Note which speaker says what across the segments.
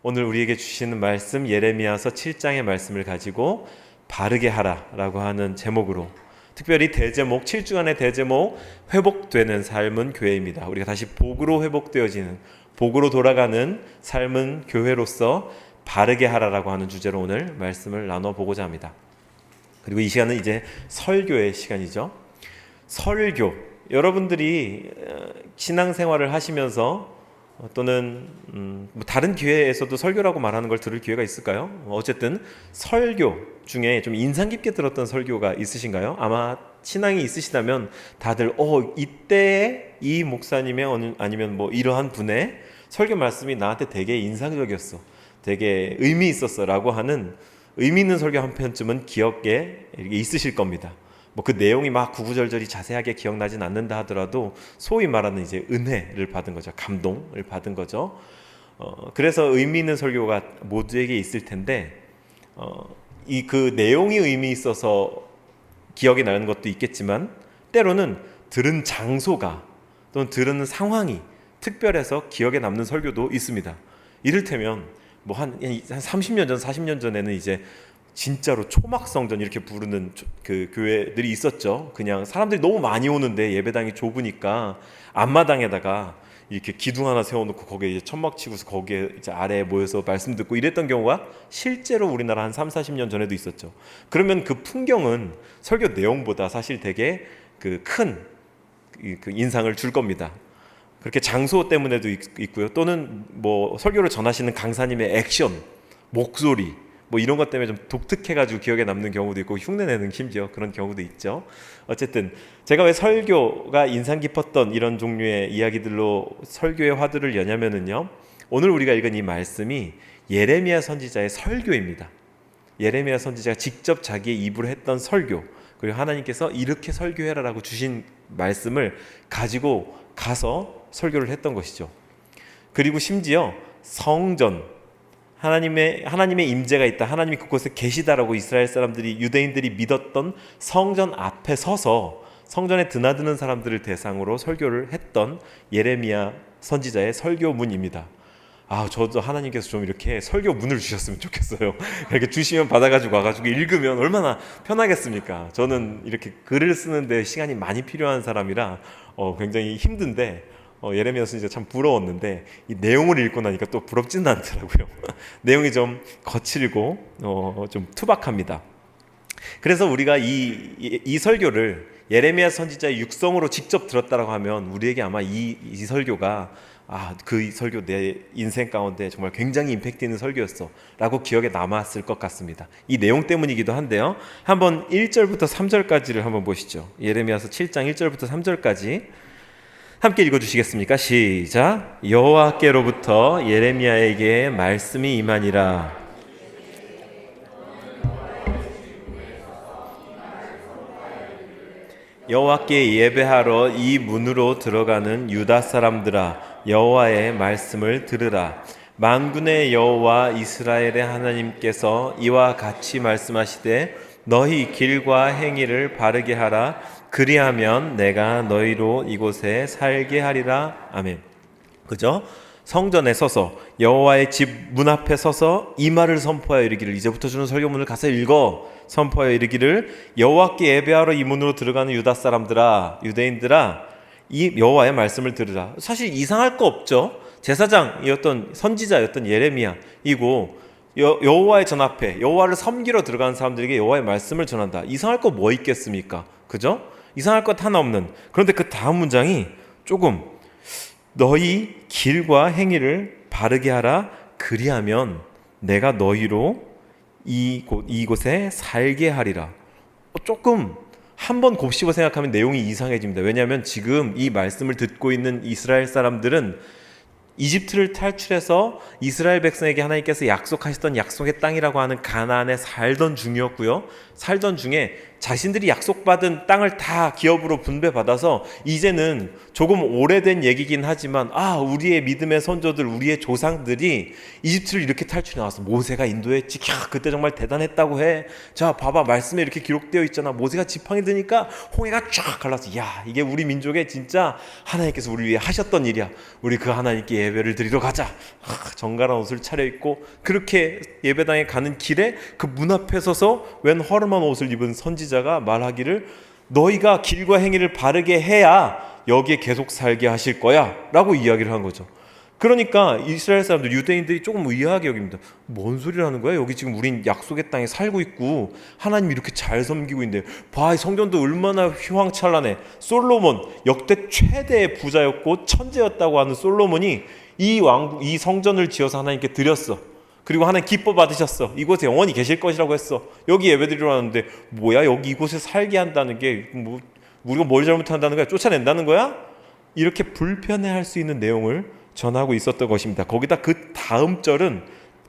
Speaker 1: 오늘 우리에게 주시는 말씀 예레미야서 7장의 말씀을 가지고 바르게 하라라고 하는 제목으로, 특별히 대제목 7주간의 대제목 회복되는 삶은 교회입니다. 우리가 다시 복으로 회복되어지는, 복으로 돌아가는 삶은 교회로서 바르게 하라라고 하는 주제로 오늘 말씀을 나눠보고자 합니다. 그리고 이 시간은 이제 설교의 시간이죠. 설교, 여러분들이 신앙생활을 하시면서 또는 다른 기회에서도 설교라고 말하는 걸 들을 기회가 있을까요? 어쨌든 설교 중에 좀 인상 깊게 들었던 설교가 있으신가요? 아마 신앙이 있으시다면 다들 이때의 이 목사님의 아니면 뭐 이러한 분의 설교 말씀이 나한테 되게 인상적이었어, 되게 의미 있었어 라고 하는 의미 있는 설교 한 편쯤은 기억에 있으실 겁니다. 뭐 그 내용이 막 구구절절히 자세하게 기억나진 않는다 하더라도 소위 말하는 이제 은혜를 받은 거죠. 감동을 받은 거죠. 그래서 의미 있는 설교가 모두에게 있을 텐데, 이 그 내용이 의미 있어서 기억이 나는 것도 있겠지만, 때로는 들은 장소가 또는 들은 상황이 특별해서 기억에 남는 설교도 있습니다. 이를테면 뭐 한 30년 전, 40년 전에는 이제 진짜로 초막성전 이렇게 부르는 그 교회들이 있었죠. 그냥 사람들이 너무 많이 오는데 예배당이 좁으니까 앞마당에다가 이렇게 기둥 하나 세워놓고 거기에 이제 천막 치고서 거기에 이제 아래에 모여서 말씀 듣고 이랬던 경우가 실제로 우리나라 한 3, 40년 전에도 있었죠. 그러면 그 풍경은 설교 내용보다 사실 되게 큰 인상을 줄 겁니다. 그렇게 장소 때문에도 있고요. 또는 뭐 설교를 전하시는 강사님의 액션, 목소리, 뭐 이런 것 때문에 좀 독특해가지고 기억에 남는 경우도 있고, 흉내내는 심지어 그런 경우도 있죠. 어쨌든 제가 왜 설교가 인상 깊었던 이런 종류의 이야기들로 설교의 화두를 여냐면은요, 오늘 우리가 읽은 이 말씀이 예레미야 선지자의 설교입니다. 예레미야 선지자가 직접 자기의 입으로 했던 설교, 그리고 하나님께서 이렇게 설교해라라고 주신 말씀을 가지고 가서 설교를 했던 것이죠. 그리고 심지어 성전, 하나님의 임재가 있다, 하나님이 그곳에 계시다라고 이스라엘 사람들이, 유대인들이 믿었던 성전 앞에 서서 성전에 드나드는 사람들을 대상으로 설교를 했던 예레미야 선지자의 설교문입니다. 저도 하나님께서 좀 이렇게 설교문을 주셨으면 좋겠어요. 이렇게 주시면 받아가지고 와가지고 읽으면 얼마나 편하겠습니까? 저는 이렇게 글을 쓰는데 시간이 많이 필요한 사람이라 굉장히 힘든데, 예레미야 선지자 참 부러웠는데 이 내용을 읽고 나니까 또 부럽지는 않더라고요. 내용이 좀 거칠고 좀 투박합니다. 그래서 우리가 이 설교를 예레미야 선지자의 육성으로 직접 들었다라고 하면 우리에게 아마 이 설교가 그 설교 내 인생 가운데 정말 굉장히 임팩트 있는 설교였어 라고 기억에 남았을 것 같습니다. 이 내용 때문이기도 한데요, 한번 1절부터 3절까지를 한번 보시죠. 예레미야서 7장 1절부터 3절까지 함께 읽어주시겠습니까? 시작. 여호와께로부터 예레미야에게 말씀이 임하니라. 여호와께 예배하러 이 문으로 들어가는 유다 사람들아, 여호와의 말씀을 들으라. 만군의 여호와 이스라엘의 하나님께서 이와 같이 말씀하시되 너희 길과 행위를 바르게 하라. 그리하면 내가 너희로 이곳에 살게 하리라. 아멘. 그죠? 성전에 서서 여호와의 집 문 앞에 서서 이 말을 선포하여 이르기를, 이제부터 주는 설교문을 가서 읽어 선포하여 이르기를, 여호와께 예배하러 이 문으로 들어가는 유다 사람들아, 유대인들아, 이 여호와의 말씀을 들으라. 사실 이상할 거 없죠. 제사장이었던 선지자였던 예레미야이고 여호와의 전 앞에 여호와를 섬기러 들어가는 사람들에게 여호와의 말씀을 전한다. 이상할 거 뭐 있겠습니까? 그죠? 이상할 것 하나 없는. 그런데 그 다음 문장이 조금, 너희 길과 행위를 바르게 하라. 그리하면 내가 너희로 이곳에 살게 하리라. 조금 한번 곱씹어 생각하면 내용이 이상해집니다. 왜냐하면 지금 이 말씀을 듣고 있는 이스라엘 사람들은 이집트를 탈출해서 이스라엘 백성에게 하나님께서 약속하셨던 약속의 땅이라고 하는 가나안에 살던 중이었고요. 살던 중에 자신들이 약속받은 땅을 다 기업으로 분배받아서 이제는 조금 오래된 얘기긴 하지만 우리의 믿음의 선조들, 우리의 조상들이 이집트를 이렇게 탈출해 나왔어. 모세가 인도했지. 그때 정말 대단했다고 해. 자, 봐봐, 말씀에 이렇게 기록되어 있잖아. 모세가 지팡이 드니까 홍해가 쫙 갈라서, 야, 이게 우리 민족의 진짜 하나님께서 우리 위해 하셨던 일이야. 우리 그 하나님께 예배를 드리러 가자. 정갈한 옷을 차려입고 그렇게 예배당에 가는 길에 그 문 앞에 서서 웬 허름한 옷을 입은 선지자가 말하기를, 너희가 길과 행위를 바르게 해야 여기에 계속 살게 하실 거야 라고 이야기를 한 거죠. 그러니까 이스라엘 사람들, 유대인들이 조금 의아하게 여깁니다. 뭔 소리라는 거야? 여기 지금 우린 약속의 땅에 살고 있고 하나님 이렇게 잘 섬기고 있는데, 봐, 성전도 얼마나 휘황찬란해. 솔로몬, 역대 최대의 부자였고 천재였다고 하는 솔로몬이 이 성전을 지어서 하나님께 드렸어. 그리고 하나님 기뻐 받으셨어. 이곳에 영원히 계실 것이라고 했어. 여기 예배드리러 왔는데 뭐야, 여기 이곳에 살게 한다는 게 우리가 뭘 잘못한다는 거야? 쫓아낸다는 거야? 이렇게 불편해할 수 있는 내용을 전하고 있었던 것입니다. 거기다 그 다음 절은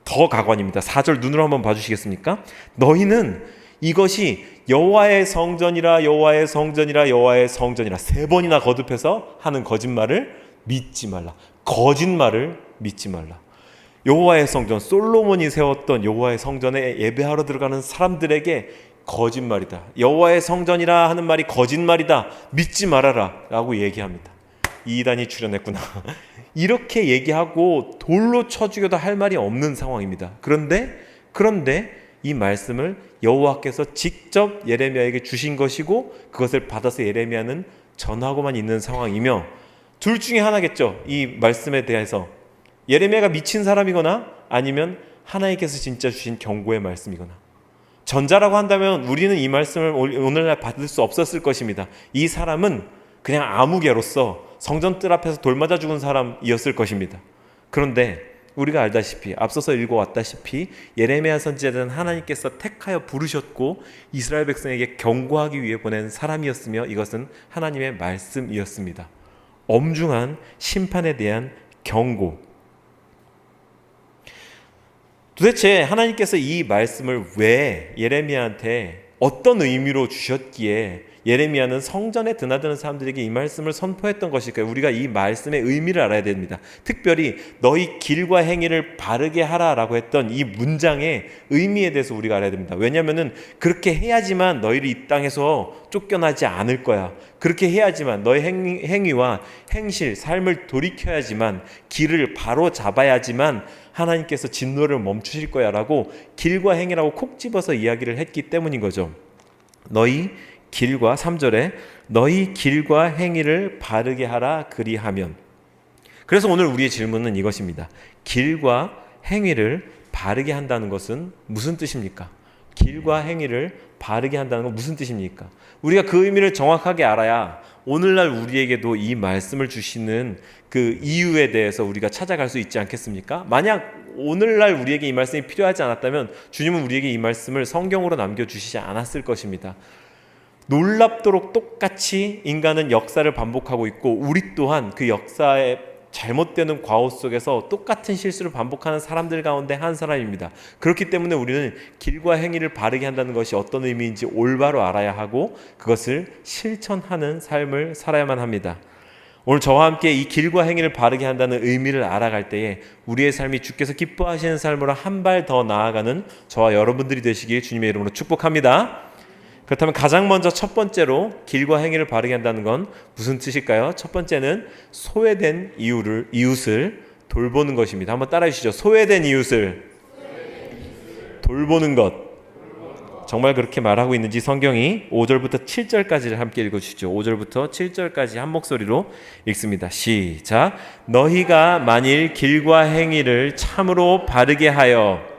Speaker 1: 더 가관입니다. 4절 눈으로 한번 봐주시겠습니까? 너희는 이것이 여호와의 성전이라, 여호와의 성전이라, 여호와의 성전이라 3번이나 거듭해서 하는 거짓말을 믿지 말라. 거짓말을 믿지 말라. 여호와의 성전, 솔로몬이 세웠던 여호와의 성전에 예배하러 들어가는 사람들에게 거짓말이다. 여호와의 성전이라 하는 말이 거짓말이다. 믿지 말아라 라고 얘기합니다. 이단이 출현했구나. 이렇게 얘기하고 돌로 쳐 죽여도 할 말이 없는 상황입니다. 그런데 이 말씀을 여호와께서 직접 예레미야에게 주신 것이고 그것을 받아서 예레미야는 전하고만 있는 상황이며, 둘 중에 하나겠죠. 이 말씀에 대해서 예레미야가 미친 사람이거나 아니면 하나님께서 진짜 주신 경고의 말씀이거나. 전자라고 한다면 우리는 이 말씀을 오늘날 받을 수 없었을 것입니다. 이 사람은 그냥 아무개로서 성전 뜰 앞에서 돌 맞아 죽은 사람이었을 것입니다. 그런데 우리가 알다시피, 앞서서 읽어왔다시피 예레미야 선지자는 하나님께서 택하여 부르셨고 이스라엘 백성에게 경고하기 위해 보낸 사람이었으며 이것은 하나님의 말씀이었습니다. 엄중한 심판에 대한 경고. 도대체 하나님께서 이 말씀을 왜 예레미야한테 어떤 의미로 주셨기에 예레미야는 성전에 드나드는 사람들에게 이 말씀을 선포했던 것일까요? 우리가 이 말씀의 의미를 알아야 됩니다. 특별히 너희 길과 행위를 바르게 하라라고 했던 이 문장의 의미에 대해서 우리가 알아야 됩니다. 왜냐하면 그렇게 해야지만 너희를 이 땅에서 쫓겨나지 않을 거야. 그렇게 해야지만 너의 행위와 행실, 삶을 돌이켜야지만, 길을 바로 잡아야지만 하나님께서 진노를 멈추실 거야 라고 길과 행위라고 콕 집어서 이야기를 했기 때문인 거죠. 너희 길과 3절에 너희 길과 행위를 바르게 하라 그리하면. 그래서 오늘 우리의 질문은 이것입니다. 길과 행위를 바르게 한다는 것은 무슨 뜻입니까? 길과 행위를 바르게 한다는 건 무슨 뜻입니까? 우리가 그 의미를 정확하게 알아야 오늘날 우리에게도 이 말씀을 주시는 그 이유에 대해서 우리가 찾아갈 수 있지 않겠습니까? 만약 오늘날 우리에게 이 말씀이 필요하지 않았다면 주님은 우리에게 이 말씀을 성경으로 남겨주시지 않았을 것입니다. 놀랍도록 똑같이 인간은 역사를 반복하고 있고 우리 또한 그 역사의 잘못되는 과오 속에서 똑같은 실수를 반복하는 사람들 가운데 한 사람입니다. 그렇기 때문에 우리는 길과 행위를 바르게 한다는 것이 어떤 의미인지 올바로 알아야 하고 그것을 실천하는 삶을 살아야만 합니다. 오늘 저와 함께 이 길과 행위를 바르게 한다는 의미를 알아갈 때에 우리의 삶이 주께서 기뻐하시는 삶으로 한 발 더 나아가는 저와 여러분들이 되시길 주님의 이름으로 축복합니다. 그렇다면 가장 먼저 첫 번째로 길과 행위를 바르게 한다는 건 무슨 뜻일까요? 첫 번째는 소외된 이웃을 돌보는 것입니다. 한번 따라해 주시죠. 소외된 이웃을 돌보는 것. 정말 그렇게 말하고 있는지 성경이 5절부터 7절까지를 함께 읽어주시죠. 5절부터 7절까지 한 목소리로 읽습니다. 시작. 너희가 만일 길과 행위를 참으로 바르게 하여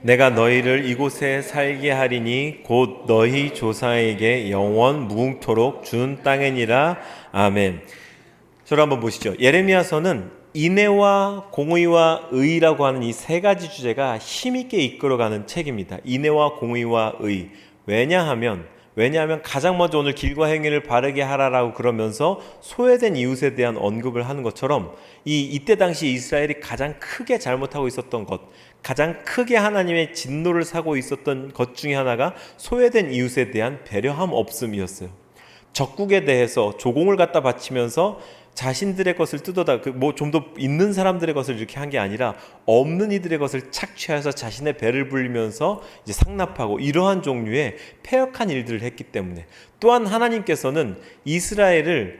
Speaker 1: 내가 너희를 이곳에 살게 하리니 곧 너희 조상에게 영원 무궁토록 준 땅이니라. 아멘. 저를 한번 보시죠. 예레미야서는 인애와 공의와 의라고 하는 이 세 가지 주제가 힘있게 이끌어가는 책입니다. 인애와 공의와 의. 왜냐하면 왜냐하면 가장 먼저 오늘 길과 행위를 바르게 하라라고 그러면서 소외된 이웃에 대한 언급을 하는 것처럼 이때 당시 이스라엘이 가장 크게 잘못하고 있었던 것, 가장 크게 하나님의 진노를 사고 있었던 것 중에 하나가 소외된 이웃에 대한 배려함 없음이었어요. 적국에 대해서 조공을 갖다 바치면서 자신들의 것을 뜯어다 좀 더 있는 사람들의 것을 이렇게 한 게 아니라 없는 이들의 것을 착취해서 자신의 배를 불리면서 이제 상납하고 이러한 종류의 패역한 일들을 했기 때문에, 또한 하나님께서는 이스라엘을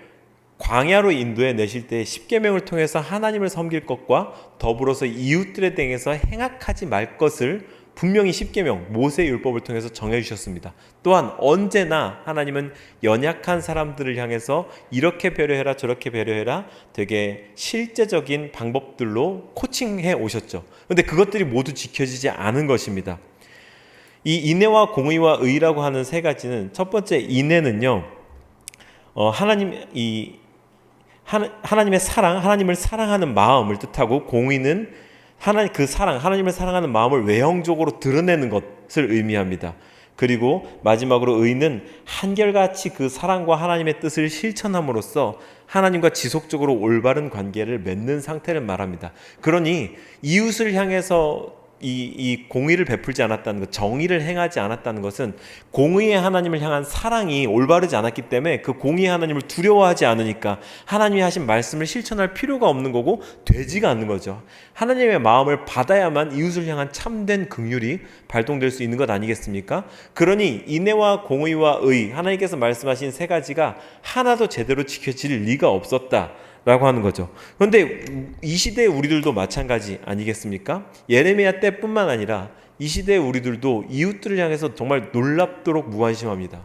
Speaker 1: 광야로 인도해 내실 때 십계명을 통해서 하나님을 섬길 것과 더불어서 이웃들에 대해서 행악하지 말 것을 분명히 십계명 모세의 율법을 통해서 정해 주셨습니다. 또한 언제나 하나님은 연약한 사람들을 향해서 이렇게 배려해라 저렇게 배려해라 되게 실제적인 방법들로 코칭해 오셨죠. 그런데 그것들이 모두 지켜지지 않은 것입니다. 이 인애와 공의와 의라고 하는 세 가지는, 첫 번째 인애는요, 하나님의 사랑, 하나님을 사랑하는 마음을 뜻하고, 공의는 하나님을 사랑하는 마음을 외형적으로 드러내는 것을 의미합니다. 그리고 마지막으로 의는 한결같이 그 사랑과 하나님의 뜻을 실천함으로써 하나님과 지속적으로 올바른 관계를 맺는 상태를 말합니다. 그러니 이웃을 향해서 이 공의를 베풀지 않았다는 것, 정의를 행하지 않았다는 것은 공의의 하나님을 향한 사랑이 올바르지 않았기 때문에 그 공의의 하나님을 두려워하지 않으니까 하나님이 하신 말씀을 실천할 필요가 없는 거고 되지가 않는 거죠. 하나님의 마음을 받아야만 이웃을 향한 참된 긍휼이 발동될 수 있는 것 아니겠습니까? 그러니 인애와 공의와 의, 하나님께서 말씀하신 세 가지가 하나도 제대로 지켜질 리가 없었다 라고 하는 거죠. 그런데 이 시대의 우리들도 마찬가지 아니겠습니까? 예레미야 때뿐만 아니라 이 시대의 우리들도 이웃들을 향해서 정말 놀랍도록 무관심합니다.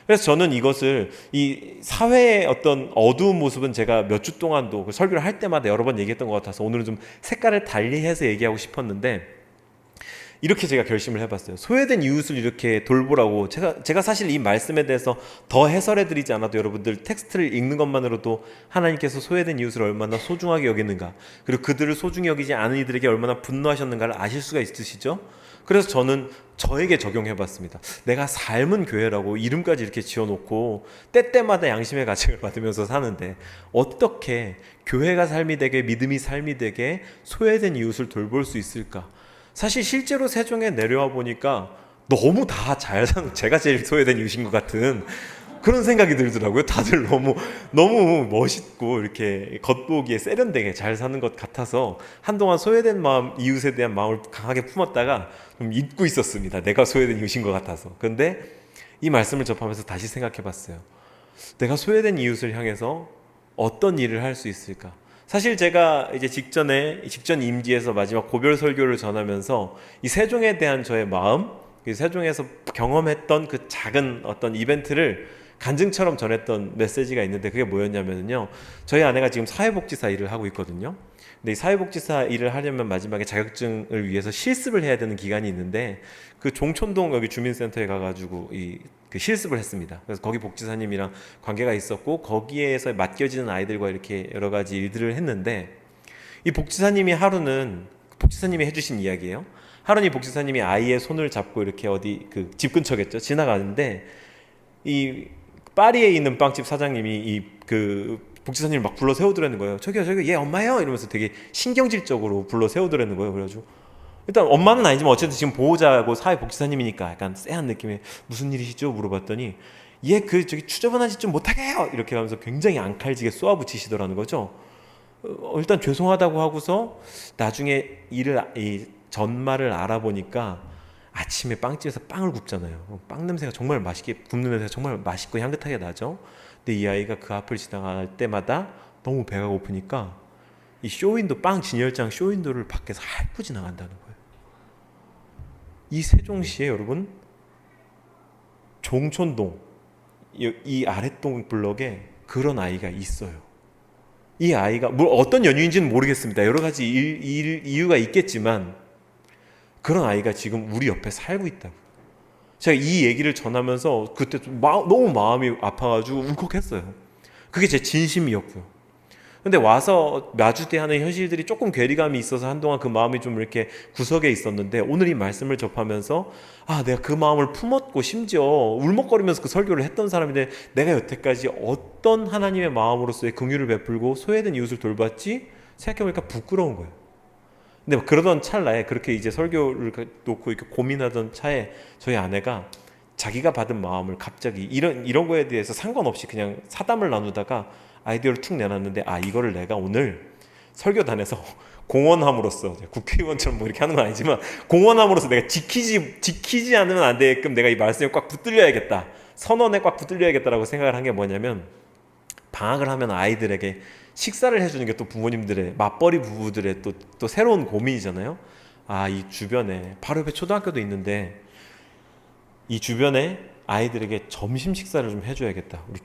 Speaker 1: 그래서 저는 이것을, 이 사회의 어떤 어두운 모습은 제가 몇 주 동안도 설교를 할 때마다 여러 번 얘기했던 것 같아서 오늘은 좀 색깔을 달리해서 얘기하고 싶었는데, 이렇게 제가 결심을 해봤어요. 소외된 이웃을 이렇게 돌보라고. 제가 사실 이 말씀에 대해서 더 해설해 드리지 않아도 여러분들 텍스트를 읽는 것만으로도 하나님께서 소외된 이웃을 얼마나 소중하게 여기는가, 그리고 그들을 소중히 여기지 않은 이들에게 얼마나 분노하셨는가를 아실 수가 있으시죠? 그래서 저는 저에게 적용해 봤습니다. 내가 삶은 교회라고 이름까지 이렇게 지어놓고 때때마다 양심의 가책을 받으면서 사는데 어떻게 교회가 삶이 되게, 믿음이 삶이 되게 소외된 이웃을 돌볼 수 있을까? 사실 실제로 세종에 내려와 보니까 너무 다 잘 사는, 제가 제일 소외된 이웃인 것 같은 그런 생각이 들더라고요. 다들 너무 멋있고 이렇게 겉보기에 세련되게 잘 사는 것 같아서 한동안 소외된 마음, 이웃에 대한 마음을 강하게 품었다가 좀 잊고 있었습니다. 내가 소외된 이웃인 것 같아서. 그런데 이 말씀을 접하면서 다시 생각해 봤어요. 내가 소외된 이웃을 향해서 어떤 일을 할 수 있을까? 사실 제가 이제 직전 임기에서 마지막 고별 설교를 전하면서 이 세종에 대한 저의 마음, 세종에서 경험했던 그 작은 어떤 이벤트를 간증처럼 전했던 메시지가 있는데, 그게 뭐였냐면요, 저희 아내가 지금 사회복지사 일을 하고 있거든요. 근데 이 사회복지사 일을 하려면 마지막에 자격증을 위해서 실습을 해야 되는 기간이 있는데, 그 종촌동 여기 주민센터에 가가지고 그 실습을 했습니다. 그래서 거기 복지사님이랑 관계가 있었고, 거기에서 맡겨지는 아이들과 이렇게 여러 가지 일들을 했는데, 이 복지사님이 해주신 이야기예요. 하루는 이 복지사님이 아이의 손을 잡고 이렇게 어디 그 집 근처겠죠, 지나가는데 이 파리에 있는 빵집 사장님이 그 복지사님을 막 불러 세우더라는 거예요. 저기요 얘 엄마요 이러면서 되게 신경질적으로 불러 세우더라는 거예요. 그래가지고 일단 엄마는 아니지만 어쨌든 지금 보호자고 사회복지사님이니까 약간 쎄한 느낌의 무슨 일이시죠? 물어봤더니 얘 저기 추저분한 짓 좀 못하게 해요 이렇게 하면서 굉장히 앙칼지게 쏘아붙이시더라는 거죠. 일단 죄송하다고 하고서 나중에 이 전말을 알아보니까 아침에 빵집에서 빵을 굽잖아요. 빵 냄새가 정말 맛있게, 굽는 냄새가 정말 맛있고 향긋하게 나죠. 근데 이 아이가 그 앞을 지나갈 때마다 너무 배가 고프니까 이 쇼윈도, 빵 진열장 쇼윈도를 밖에서 핥고 지나간다는 거예요. 이 세종시에 여러분, 종촌동 이 아랫동 블럭에 그런 아이가 있어요. 이 아이가 어떤 연유인지는 모르겠습니다. 여러 가지 이유가 있겠지만 그런 아이가 지금 우리 옆에 살고 있다고. 제가 이 얘기를 전하면서 그때 너무 마음이 아파가지고 울컥했어요. 그게 제 진심이었고요. 근데 와서 마주대하는 현실들이 조금 괴리감이 있어서 한동안 그 마음이 좀 이렇게 구석에 있었는데, 오늘 이 말씀을 접하면서 내가 그 마음을 품었고 심지어 울먹거리면서 그 설교를 했던 사람인데, 내가 여태까지 어떤 하나님의 마음으로서의 긍휼을 베풀고 소외된 이웃을 돌봤지 생각해보니까 부끄러운 거예요. 근데 그러던 찰나에, 그렇게 이제 설교를 놓고 이렇게 고민하던 차에 저희 아내가 자기가 받은 마음을 갑자기 이런 거에 대해서 상관없이 그냥 사담을 나누다가 아이디어를 툭 내놨는데, 이거를 내가 오늘 설교단에서 공언함으로써, 국회의원처럼 뭐 이렇게 하는 건 아니지만 공언함으로써 내가 지키지 않으면 안 되게끔 내가 이 말씀에 꽉 붙들려야겠다, 선언에 꽉 붙들려야겠다라고 생각을 한 게 뭐냐면, 방학을 하면 아이들에게 식사를 해주는 게 또 부모님들의, 맞벌이 부부들의 또 새로운 고민이잖아요. 이 주변에 바로 옆에 초등학교도 있는데 이 주변에 아이들에게 점심 식사를 좀 해줘야겠다, 우리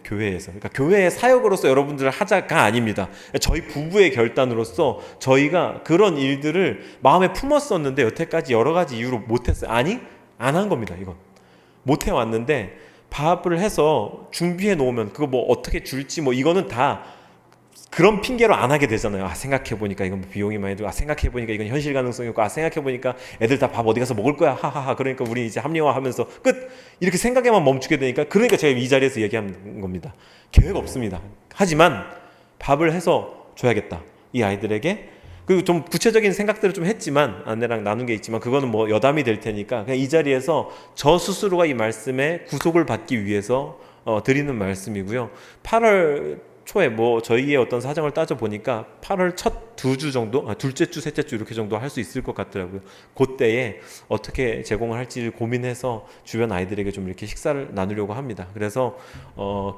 Speaker 1: 교회에서. 그러니까 교회의 사역으로서 여러분들을 하자가 아닙니다. 저희 부부의 결단으로서 저희가 그런 일들을 마음에 품었었는데 여태까지 여러 가지 이유로 못했어요. 안 한 겁니다. 이건 못해왔는데, 밥을 해서 준비해 놓으면 그거 뭐 어떻게 줄지 뭐 이거는 다 그런 핑계로 안 하게 되잖아요. 생각해보니까 이건 비용이 많이 들고, 생각해보니까 이건 현실 가능성이 없고, 생각해보니까 애들 다 밥 어디 가서 먹을 거야, 하하하, 그러니까 우리 이제 합리화하면서 끝, 이렇게 생각에만 멈추게 되니까, 그러니까 제가 이 자리에서 얘기하는 겁니다. 계획 없습니다. 하지만 밥을 해서 줘야겠다, 이 아이들에게. 그리고 좀 구체적인 생각들을 좀 했지만, 아내랑 나눈 게 있지만 그거는 뭐 여담이 될 테니까 그냥 이 자리에서 저 스스로가 이 말씀에 구속을 받기 위해서 드리는 말씀이고요. 8월 초에 뭐 저희의 어떤 사정을 따져보니까 8월 첫 2주 정도, 둘째 주, 셋째 주 이렇게 정도 할 수 있을 것 같더라고요. 그때에 어떻게 제공을 할지를 고민해서 주변 아이들에게 좀 이렇게 식사를 나누려고 합니다. 그래서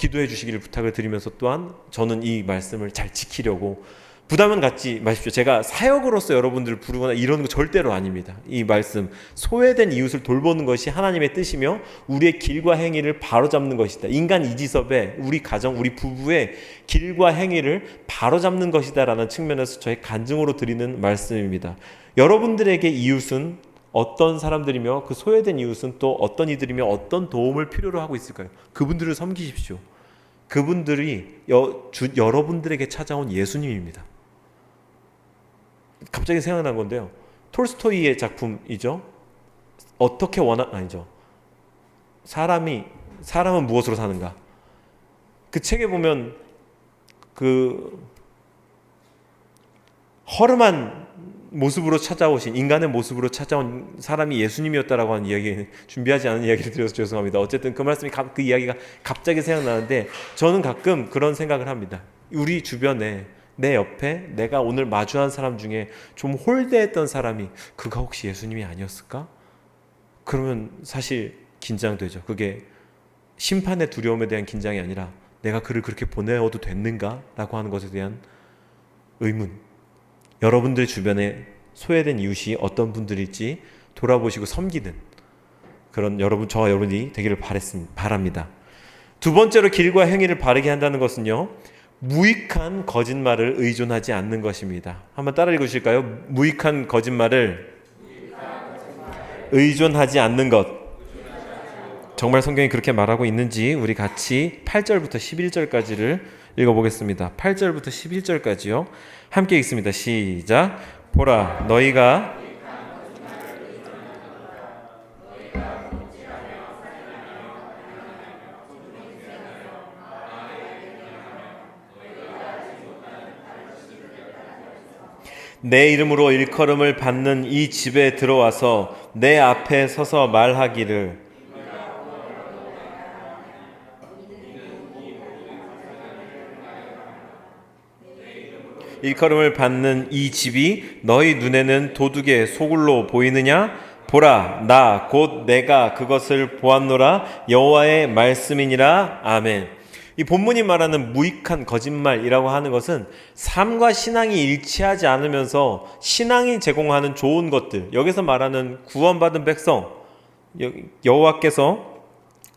Speaker 1: 기도해 주시기를 부탁을 드리면서, 또한 저는 이 말씀을 잘 지키려고, 부담은 갖지 마십시오. 제가 사역으로서 여러분들을 부르거나 이런 거 절대로 아닙니다. 이 말씀, 소외된 이웃을 돌보는 것이 하나님의 뜻이며 우리의 길과 행위를 바로잡는 것이다. 인간 이지섭의 우리 가정, 우리 부부의 길과 행위를 바로잡는 것이다 라는 측면에서 저의 간증으로 드리는 말씀입니다. 여러분들에게 이웃은 어떤 사람들이며, 그 소외된 이웃은 또 어떤 이들이며 어떤 도움을 필요로 하고 있을까요? 그분들을 섬기십시오. 그분들이 여러분들에게 찾아온 예수님입니다. 갑자기 생각난 건데요. 톨스토이의 작품이죠. 사람은 무엇으로 사는가. 그 책에 보면 그 허름한 모습으로 찾아오신, 인간의 모습으로 찾아온 사람이 예수님이었다라고 하는 이야기, 준비하지 않은 이야기를 드려서 죄송합니다. 어쨌든 그 말씀이, 그 이야기가 갑자기 생각나는데, 저는 가끔 그런 생각을 합니다. 우리 주변에, 내 옆에 내가 오늘 마주한 사람 중에 좀 홀대했던 사람이, 그가 혹시 예수님이 아니었을까? 그러면 사실 긴장되죠. 그게 심판의 두려움에 대한 긴장이 아니라, 내가 그를 그렇게 보내어도 됐는가? 라고 하는 것에 대한 의문. 여러분들 주변에 소외된 이웃이 어떤 분들일지 돌아보시고 섬기는 그런 저와 여러분이 되기를 바랍니다. 두 번째로 길과 행위를 바르게 한다는 것은요, 무익한 거짓말을 의존하지 않는 것입니다. 한번 따라 읽으실까요? 무익한 거짓말을 의존하지 않는 것. 정말 성경이 그렇게 말하고 있는지 우리 같이 8절부터 11절까지를 읽어보겠습니다. 8절부터 11절까지요. 함께 읽습니다. 시작. 보라, 너희가 내 이름으로 일컬음을 받는 이 집에 들어와서 내 앞에 서서 말하기를, 일컬음을 받는 이 집이 너희 눈에는 도둑의 소굴로 보이느냐? 보라, 나 곧 내가 그것을 보았노라. 여호와의 말씀이니라. 아멘. 이 본문이 말하는 무익한 거짓말이라고 하는 것은 삶과 신앙이 일치하지 않으면서 신앙이 제공하는 좋은 것들, 여기서 말하는 구원받은 백성, 여호와께서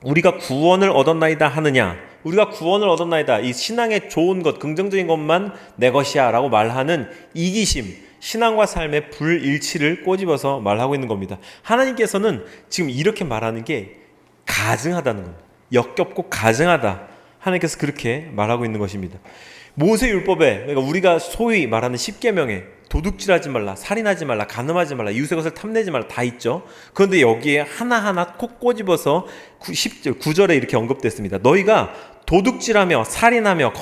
Speaker 1: 우리가 구원을 얻었나이다 하느냐, 우리가 구원을 얻었나이다, 이 신앙의 좋은 것, 긍정적인 것만 내 것이야 라고 말하는 이기심, 신앙과 삶의 불일치를 꼬집어서 말하고 있는 겁니다. 하나님께서는 지금 이렇게 말하는 게 가증하다는 겁니다. 역겹고 가증하다, 하나님께서 그렇게 말하고 있는 것입니다. 모세 율법에, 그러니까 우리가 소위 말하는 십계명에 도둑질하지 말라, 살인하지 말라, 간음하지 말라, 이웃의 것을 탐내지 말라 다 있죠. 그런데 여기에 하나하나 콕 꼬집어서 9절에 이렇게 언급됐습니다. 너희가 도둑질하며 살인하며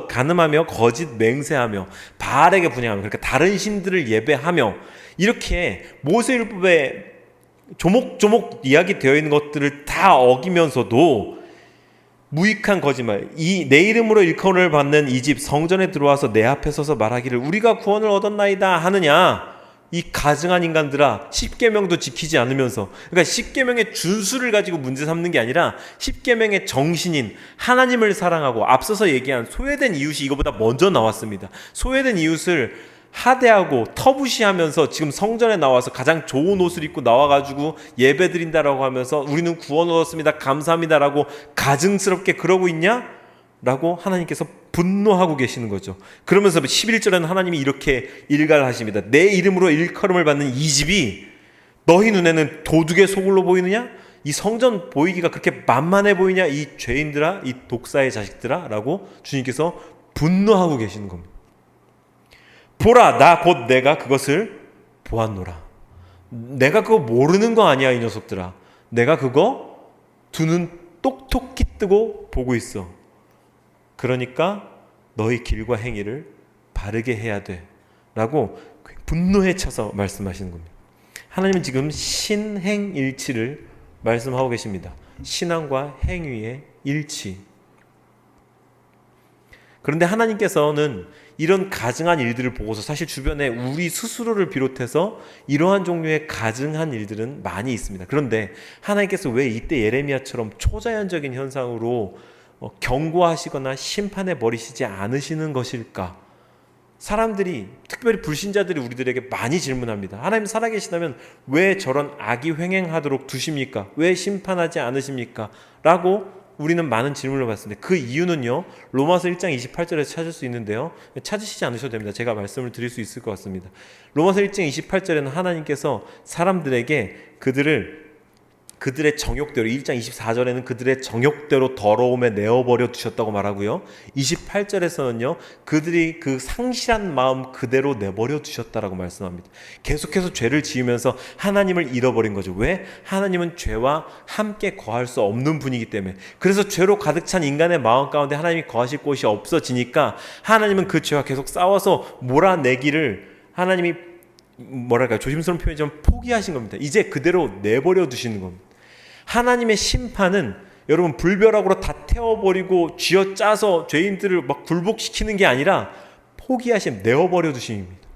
Speaker 1: 간음하며 거짓 맹세하며 바알에게 분향하며, 그러니까 다른 신들을 예배하며, 이렇게 모세율법에 조목조목 이야기되어 있는 것들을 다 어기면서도 무익한 거짓말, 내 이름으로 일컬음을 받는 이 집 성전에 들어와서 내 앞에 서서 말하기를 우리가 구원을 얻었나이다 하느냐, 이 가증한 인간들아, 십계명도 지키지 않으면서, 그러니까 십계명의 준수를 가지고 문제 삼는 게 아니라 십계명의 정신인 하나님을 사랑하고, 앞서서 얘기한 소외된 이웃이 이거보다 먼저 나왔습니다. 소외된 이웃을 하대하고 터부시하면서 지금 성전에 나와서 가장 좋은 옷을 입고 나와가지고 예배드린다라고 하면서 우리는 구원 얻었습니다, 감사합니다라고 가증스럽게 그러고 있냐? 라고 하나님께서 분노하고 계시는 거죠. 그러면서 11절에는 하나님이 이렇게 일갈하십니다. 내 이름으로 일컬음을 받는 이 집이 너희 눈에는 도둑의 소굴로 보이느냐? 이 성전 보이기가 그렇게 만만해 보이냐? 이 죄인들아, 이 독사의 자식들아 라고 주님께서 분노하고 계시는 겁니다. 보라, 나 곧 내가 그것을 보았노라. 내가 그거 모르는 거 아니야, 이 녀석들아. 내가 그거 두 눈 똑똑히 뜨고 보고 있어. 그러니까 너희 길과 행위를 바르게 해야 돼 라고 분노에 차서 말씀하시는 겁니다. 하나님은 지금 신행일치를 말씀하고 계십니다. 신앙과 행위의 일치. 그런데 하나님께서는 이런 가증한 일들을 보고서, 사실 주변에 우리 스스로를 비롯해서 이러한 종류의 가증한 일들은 많이 있습니다. 그런데 하나님께서 왜 이때 예레미야처럼 초자연적인 현상으로 경고하시거나 심판해 버리시지 않으시는 것일까? 사람들이, 특별히 불신자들이 우리들에게 많이 질문합니다. 하나님 살아계시다면 왜 저런 악이 횡행하도록 두십니까? 왜 심판하지 않으십니까? 라고 우리는 많은 질문을 받습니다. 그 이유는요, 로마서 1장 28절에서 찾을 수 있는데요, 찾으시지 않으셔도 됩니다. 제가 말씀을 드릴 수 있을 것 같습니다. 로마서 1장 28절에는 하나님께서 사람들에게 그들의 정욕대로, 1장 24절에는 그들의 정욕대로 더러움에 내어버려 두셨다고 말하고요, 28절에서는요 그들이 그 상실한 마음 그대로 내버려 두셨다라고 말씀합니다. 계속해서 죄를 지으면서 하나님을 잃어버린 거죠. 왜? 하나님은 죄와 함께 거할 수 없는 분이기 때문에. 그래서 죄로 가득 찬 인간의 마음 가운데 하나님이 거하실 곳이 없어지니까 하나님은 그 죄와 계속 싸워서 몰아내기를 하나님이 조심스러운 표현이지만 포기하신 겁니다. 이제 그대로 내버려 두시는 겁니다. 하나님의 심판은 여러분 불벼락으로 다 태워버리고 쥐어짜서 죄인들을 막 굴복시키는 게 아니라 포기하심, 내어버려 두심입니다.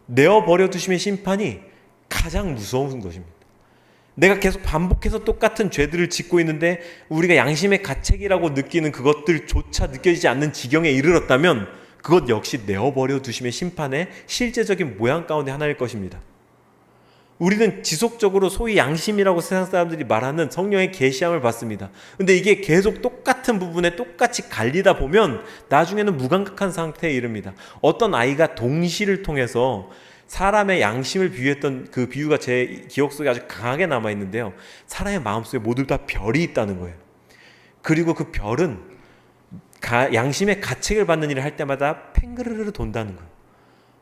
Speaker 1: 내어버려 두심의 심판이 가장 무서운 것입니다. 내가 계속 반복해서 똑같은 죄들을 짓고 있는데 우리가 양심의 가책이라고 느끼는 그것들조차 느껴지지 않는 지경에 이르렀다면 그것 역시 내어버려 두심의 심판의 실제적인 모양 가운데 하나일 것입니다. 우리는 지속적으로 소위 양심이라고 세상 사람들이 말하는 성령의 계시함을 받습니다. 근데 이게 계속 똑같은 부분에 똑같이 갈리다 보면 나중에는 무감각한 상태에 이릅니다. 어떤 아이가 동시를 통해서 사람의 양심을 비유했던 그 비유가 제 기억 속에 아주 강하게 남아있는데요, 사람의 마음속에 모두 다 별이 있다는 거예요. 그리고 그 별은 양심의 가책을 받는 일을 할 때마다 팽그르르 돈다는 거예요.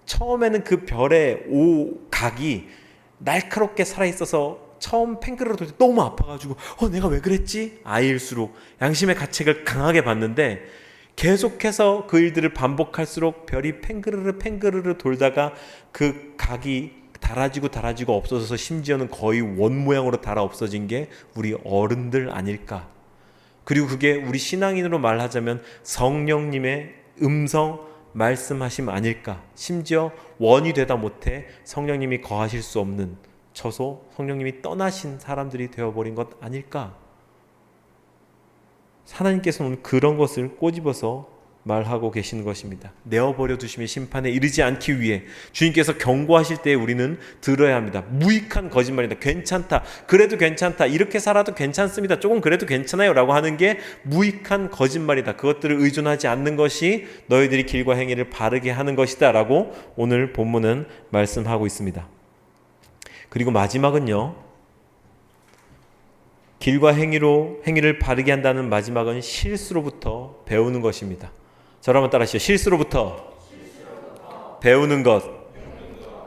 Speaker 1: 처음에는 그 별의 각이 날카롭게 살아있어서 처음 팽그르르 돌 때 너무 아파가지고 내가 왜 그랬지? 아이일수록 양심의 가책을 강하게 받는데, 계속해서 그 일들을 반복할수록 별이 팽그르르 돌다가 그 각이 달아지고 없어져서 심지어는 거의 원 모양으로 달아 없어진 게 우리 어른들 아닐까. 그리고 그게 우리 신앙인으로 말하자면 성령님의 음성 말씀하심 아닐까. 심지어 원이 되다 못해 성령님이 거하실 수 없는 처소, 성령님이 떠나신 사람들이 되어버린 것 아닐까. 하나님께서는 그런 것을 꼬집어서 말하고 계시는 것입니다. 내어버려 두심의 심판에 이르지 않기 위해 주님께서 경고하실 때 우리는 들어야 합니다. 무익한 거짓말이다. 괜찮다. 그래도 괜찮다. 이렇게 살아도 괜찮습니다. 조금 그래도 괜찮아요 라고 하는 게 무익한 거짓말이다. 그것들을 의존하지 않는 것이 너희들이 길과 행위를 바르게 하는 것이다 라고 오늘 본문은 말씀하고 있습니다. 그리고 마지막은요, 길과 행위를 바르게 한다는 마지막은 실수로부터 배우는 것입니다. 저를 한번 따라하시죠. 실수로부터 배우는 것.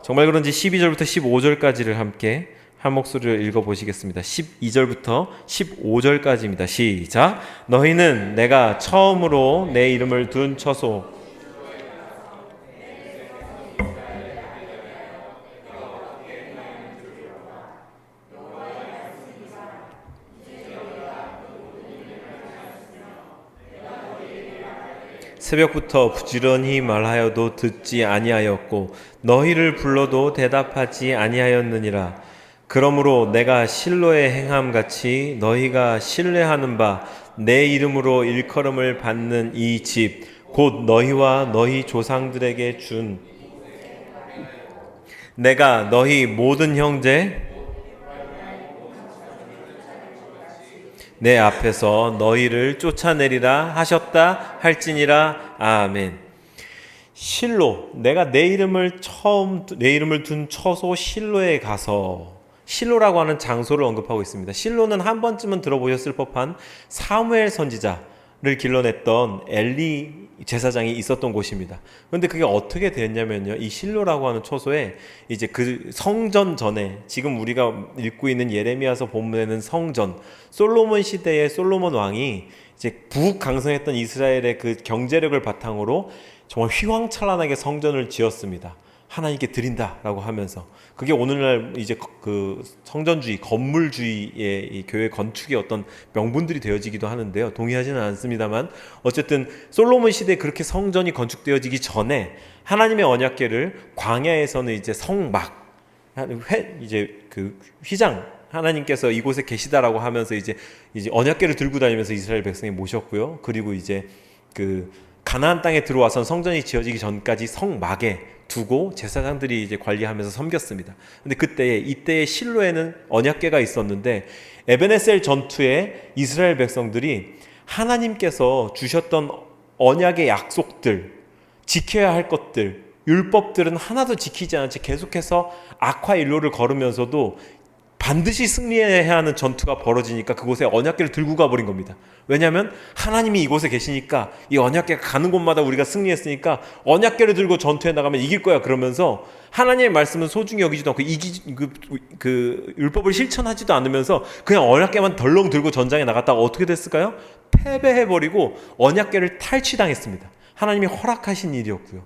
Speaker 1: 정말 그런지 12절부터 15절까지를 함께 한 목소리로 읽어보시겠습니다. 12절부터 15절까지입니다. 시작. 너희는 내가 처음으로 내 이름을 둔 처소 새벽부터 부지런히 말하여도 듣지 아니하였고 너희를 불러도 대답하지 아니하였느니라. 그러므로 내가 실로의 행함같이 너희가 신뢰하는 바 내 이름으로 일컬음을 받는 이 집 곧 너희와 너희 조상들에게 준 내가 너희 모든 형제 내 앞에서 너희를 쫓아내리라 하셨다 할지니라. 아멘. 실로, 내가 내 이름을 둔 처소 실로에 가서, 실로라고 하는 장소를 언급하고 있습니다. 실로는 한 번쯤은 들어보셨을 법한 사무엘 선지자를 길러냈던 엘리 제사장이 있었던 곳입니다. 그런데 그게 어떻게 됐냐면요, 이 실로라고 하는 처소에 이제 그 성전 전에, 지금 우리가 읽고 있는 예레미야서 본문에는 성전, 솔로몬 시대의 솔로몬 왕이 이제 부강성했던 이스라엘의 그 경제력을 바탕으로 정말 휘황찬란하게 성전을 지었습니다. 하나님께 드린다라고 하면서, 그게 오늘날 이제 그 성전주의, 건물주의의 이 교회 건축의 어떤 명분들이 되어지기도 하는데요. 동의하지는 않습니다만, 어쨌든 솔로몬 시대에 그렇게 성전이 건축되어지기 전에 하나님의 언약궤를 광야에서는 이제 성막, 이제 그 휘장, 하나님께서 이곳에 계시다라고 하면서 이제 언약궤를 들고 다니면서 이스라엘 백성이 모셨고요. 그리고 이제 그 가나안 땅에 들어와선 성전이 지어지기 전까지 성막에 두고 제사장들이 이제 관리하면서 섬겼습니다. 근데 이때의 실로에는 언약궤가 있었는데, 에베네셀 전투에 이스라엘 백성들이 하나님께서 주셨던 언약의 약속들, 지켜야 할 것들, 율법들은 하나도 지키지 않은 채 계속해서 악화 일로를 걸으면서도 반드시 승리해야 하는 전투가 벌어지니까 그곳에 언약궤를 들고 가버린 겁니다. 왜냐하면 하나님이 이곳에 계시니까, 이 언약궤가 가는 곳마다 우리가 승리했으니까 언약궤를 들고 전투에 나가면 이길 거야 그러면서 하나님의 말씀은 소중히 여기지도 않고 그 율법을 실천하지도 않으면서 그냥 언약궤만 덜렁 들고 전장에 나갔다가 어떻게 됐을까요? 패배해버리고 언약궤를 탈취당했습니다. 하나님이 허락하신 일이었고요.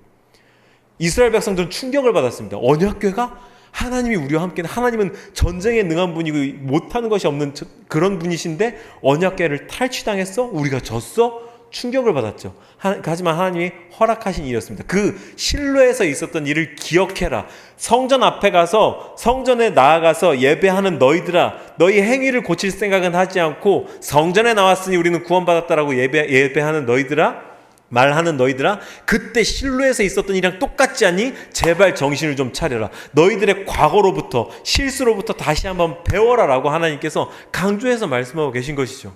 Speaker 1: 이스라엘 백성들은 충격을 받았습니다. 언약궤가 하나님이 우리와 함께는, 하나님은 전쟁에 능한 분이고 못하는 것이 없는 그런 분이신데 언약궤를 탈취당했어? 우리가 졌어? 충격을 받았죠. 하지만 하나님이 허락하신 일이었습니다. 그 실로에서 있었던 일을 기억해라. 성전 앞에 가서, 성전에 나아가서 예배하는 너희들아, 너희 행위를 고칠 생각은 하지 않고 성전에 나왔으니 우리는 구원받았다라고 예배하는 너희들아, 말하는 너희들아, 그때 실로에서 있었던 일이랑 똑같지 않니? 제발 정신을 좀 차려라. 너희들의 과거로부터, 실수로부터 다시 한번 배워라 라고 하나님께서 강조해서 말씀하고 계신 것이죠.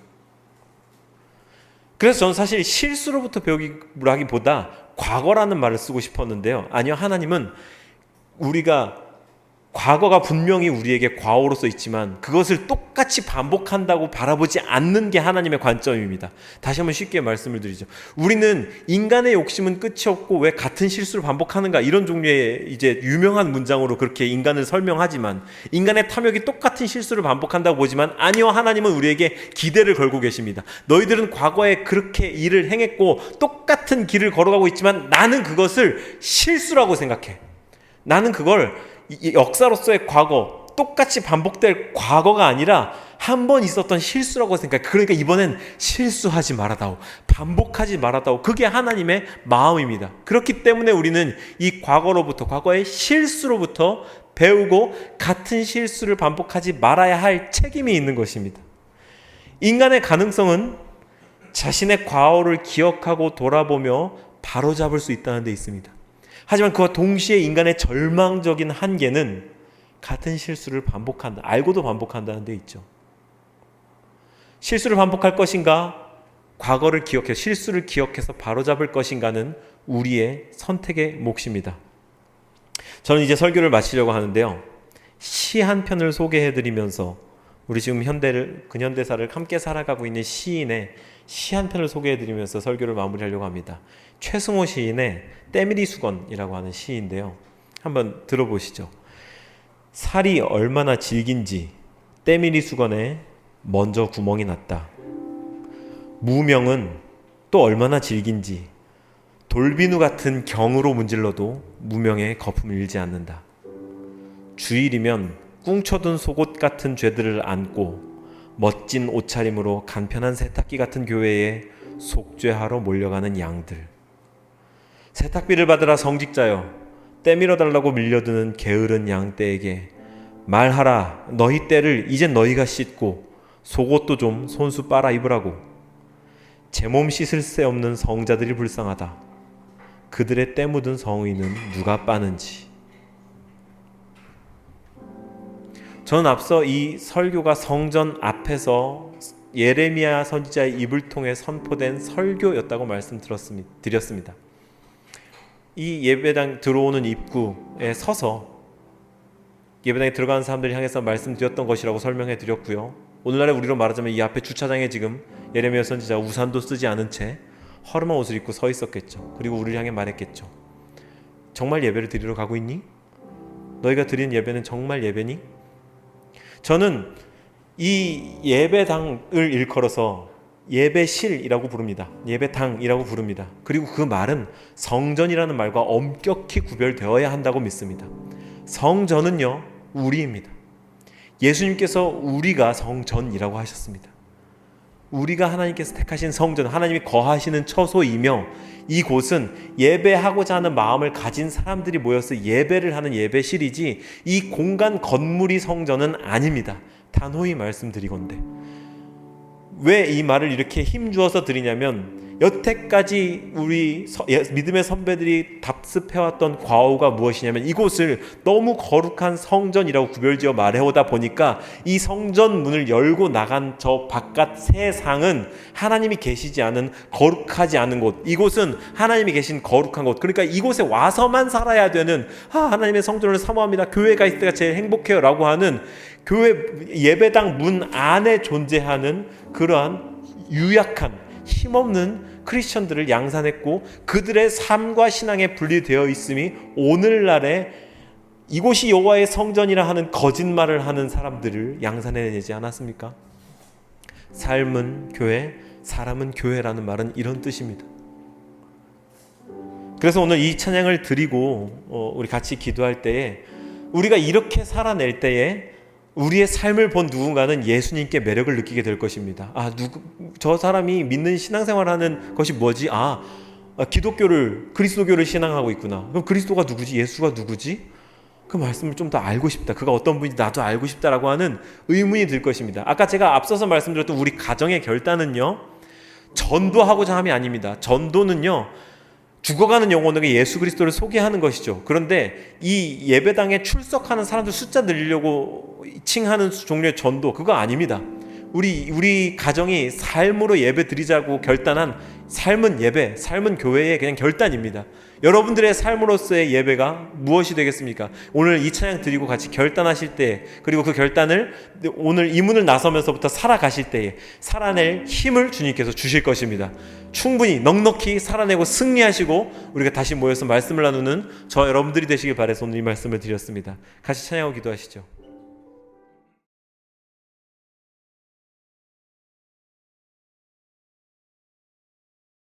Speaker 1: 그래서 저는 사실 실수로부터 배우기라기보다 과거라는 말을 쓰고 싶었는데요. 아니요, 하나님은 우리가 과거가 분명히 우리에게 과오로서 있지만 그것을 똑같이 반복한다고 바라보지 않는 게 하나님의 관점입니다. 다시 한번 쉽게 말씀을 드리죠. 우리는 인간의 욕심은 끝이 없고 왜 같은 실수를 반복하는가, 이런 종류의 이제 유명한 문장으로 그렇게 인간을 설명하지만, 인간의 탐욕이 똑같은 실수를 반복한다고 보지만, 아니요, 하나님은 우리에게 기대를 걸고 계십니다. 너희들은 과거에 그렇게 일을 행했고 똑같은 길을 걸어가고 있지만 나는 그것을 실수라고 생각해. 나는 그걸 이 역사로서의 과거, 똑같이 반복될 과거가 아니라 한 번 있었던 실수라고 생각해. 그러니까 이번엔 실수하지 말아다오, 반복하지 말아다오. 그게 하나님의 마음입니다. 그렇기 때문에 우리는 이 과거의 실수로부터 배우고 같은 실수를 반복하지 말아야 할 책임이 있는 것입니다. 인간의 가능성은 자신의 과오를 기억하고 돌아보며 바로잡을 수 있다는 데 있습니다. 하지만 그와 동시에 인간의 절망적인 한계는 같은 실수를 반복한다, 알고도 반복한다는 데 있죠. 실수를 반복할 것인가, 과거를 기억해 실수를 기억해서 바로잡을 것인가는 우리의 선택의 몫입니다. 저는 이제 설교를 마치려고 하는데요, 시 한 편을 소개해드리면서 우리 지금 근현대사를 함께 살아가고 있는 시인의 시 한 편을 소개해드리면서 설교를 마무리하려고 합니다. 최승호 시인의 때밀이 수건이라고 하는 시인데요. 한번 들어보시죠. 살이 얼마나 질긴지 때밀이 수건에 먼저 구멍이 났다. 무명은 또 얼마나 질긴지 돌비누 같은 경으로 문질러도 무명의 거품을 잃지 않는다. 주일이면 꿍쳐둔 속옷 같은 죄들을 안고 멋진 옷차림으로 간편한 세탁기 같은 교회에 속죄하러 몰려가는 양들. 세탁비를 받으라 성직자여, 때밀어 달라고 밀려드는 게으른 양떼에게 말하라, 너희 떼를 이제 너희가 씻고 속옷도 좀 손수 빨아 입으라고. 제 몸 씻을 새 없는 성자들이 불쌍하다. 그들의 때 묻은 성의는 누가 빠는지. 저는 앞서 이 설교가 성전 앞에서 예레미야 선지자의 입을 통해 선포된 설교였다고 말씀드렸습니다. 이 예배당 들어오는 입구에 서서 예배당에 들어가는 사람들을 향해서 말씀드렸던 것이라고 설명해 드렸고요. 오늘날에 우리로 말하자면 이 앞에 주차장에 지금 예레미야 선지자 우산도 쓰지 않은 채 허름한 옷을 입고 서 있었겠죠. 그리고 우리를 향해 말했겠죠. 정말 예배를 드리러 가고 있니? 너희가 드리는 예배는 정말 예배니? 저는 이 예배당을 일컬어서 예배실이라고 부릅니다. 예배당이라고 부릅니다. 그리고 그 말은 성전이라는 말과 엄격히 구별되어야 한다고 믿습니다. 성전은요, 우리입니다. 예수님께서 우리가 성전이라고 하셨습니다. 우리가 하나님께서 택하신 성전, 하나님이 거하시는 처소이며 이곳은 예배하고자 하는 마음을 가진 사람들이 모여서 예배를 하는 예배실이지 이 공간 건물이 성전은 아닙니다. 단호히 말씀드리건대. 왜 이 말을 이렇게 힘주어서 드리냐면 여태까지 우리 믿음의 선배들이 답습해왔던 과오가 무엇이냐면 이곳을 너무 거룩한 성전이라고 구별지어 말해오다 보니까 이 성전 문을 열고 나간 저 바깥 세상은 하나님이 계시지 않은 거룩하지 않은 곳, 이곳은 하나님이 계신 거룩한 곳, 그러니까 이곳에 와서만 살아야 되는 하나님의 성전을 사모합니다, 교회가 있을 때가 제일 행복해요 라고 하는 교회 예배당 문 안에 존재하는 그러한 유약한 힘없는 크리스천들을 양산했고 그들의 삶과 신앙에 분리되어 있음이 오늘날에 이곳이 여호와의 성전이라 하는 거짓말을 하는 사람들을 양산해내지 않았습니까? 삶은 교회, 사람은 교회라는 말은 이런 뜻입니다. 그래서 오늘 이 찬양을 드리고 우리 같이 기도할 때에 우리가 이렇게 살아낼 때에 우리의 삶을 본 누군가는 예수님께 매력을 느끼게 될 것입니다. 저 사람이 믿는 신앙생활을 하는 것이 뭐지? 기독교를, 그리스도교를 신앙하고 있구나. 그럼 그리스도가 누구지? 예수가 누구지? 그 말씀을 좀 더 알고 싶다. 그가 어떤 분인지 나도 알고 싶다라고 하는 의문이 들 것입니다. 아까 제가 앞서서 말씀드렸던 우리 가정의 결단은요, 전도하고자 함이 아닙니다. 전도는요, 죽어가는 영혼에게 예수 그리스도를 소개하는 것이죠. 그런데 이 예배당에 출석하는 사람들 숫자 늘리려고 칭하는 종류의 전도, 그거 아닙니다. 우리 가정이 삶으로 예배 드리자고 결단한 삶은 예배, 삶은 교회의 그냥 결단입니다. 여러분들의 삶으로서의 예배가 무엇이 되겠습니까? 오늘 이 찬양 드리고 같이 결단하실 때, 그리고 그 결단을 오늘 이 문을 나서면서부터 살아가실 때에 살아낼 힘을 주님께서 주실 것입니다. 충분히 넉넉히 살아내고 승리하시고 우리가 다시 모여서 말씀을 나누는 저 여러분들이 되시길 바라서 오늘 이 말씀을 드렸습니다. 같이 찬양하고 기도하시죠.